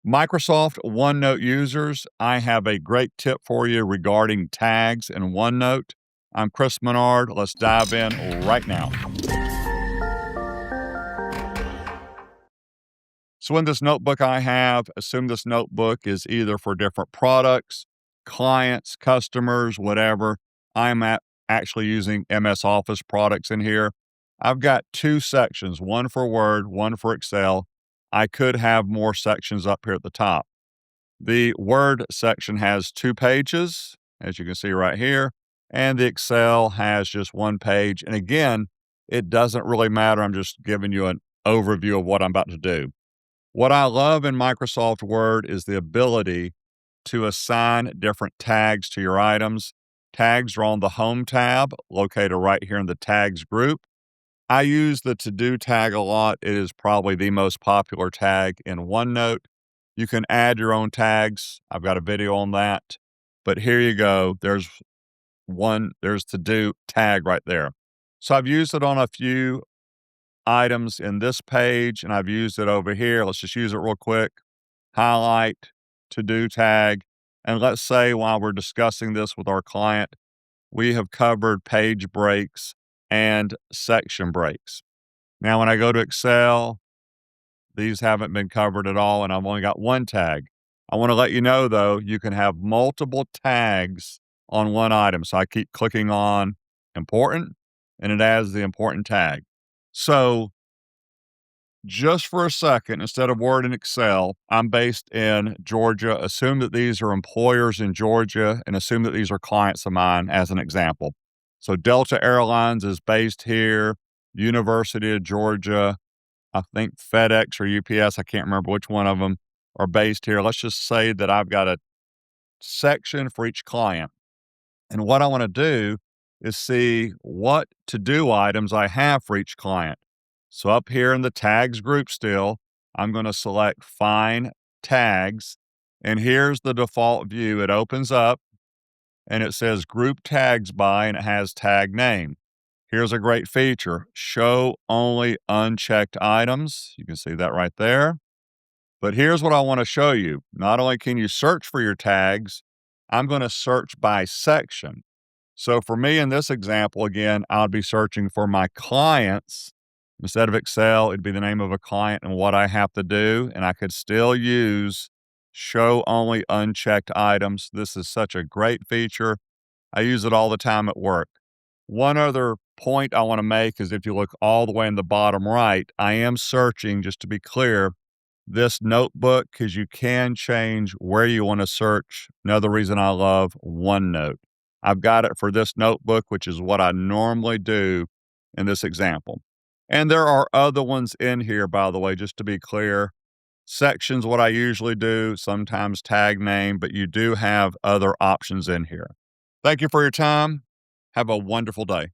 Microsoft OneNote users, I have a great tip for you regarding tags in OneNote. I'm Chris Menard. Let's dive in right now. So in this notebook I have, assume this notebook is either for different products, clients, customers, whatever. Actually using MS Office products in here. I've got two sections, one for Word, one for Excel. I could have more sections up here at the top. The Word section has 2 pages, as you can see right here, and the Excel has just 1 page. And again, it doesn't really matter. I'm just giving you an overview of what I'm about to do. What I love in Microsoft Word is the ability to assign different tags to your items. Tags are on the Home tab, located right here in the Tags group. I use the To-Do tag a lot. It is probably the most popular tag in OneNote. You can add your own tags. I've got a video on that. But here you go. There's To-Do tag right there. So I've used it on a few items in this page, and I've used it over here. Let's just use it real quick. Highlight, To-Do tag. And let's say while we're discussing this with our client, we have covered page breaks and section breaks. Now, when I go to Excel, these haven't been covered at all, and I've only got 1 tag. I want to let you know, though, you can have multiple tags on one item. So I keep clicking on important, and it adds the important tag. So just for a second, instead of Word and Excel, I'm based in Georgia. Assume that these are employers in Georgia and assume that these are clients of mine as an example. So Delta Airlines is based here, University of Georgia, I think FedEx or UPS, I can't remember which one of them are based here. Let's just say that I've got a section for each client. And what I want to do is see what to-do items I have for each client. So up here in the tags group still, I'm going to select Find Tags. And here's the default view. It opens up and it says Group Tags By, and it has tag name. Here's a great feature, Show Only Unchecked Items. You can see that right there. But here's what I want to show you. Not only can you search for your tags, I'm going to search by section. So for me in this example, again, I'll be searching for my clients. Instead of Excel, it'd be the name of a client and what I have to do. And I could still use Show Only Unchecked Items. This is such a great feature. I use it all the time at work. One other point I want to make is if you look all the way in the bottom right, I am searching, just to be clear, this notebook because you can change where you want to search. Another reason I love OneNote. I've got it for this notebook, which is what I normally do in this example. And there are other ones in here, by the way, just to be clear. Sections, what I usually do, sometimes tag name, but you do have other options in here. Thank you for your time. Have a wonderful day.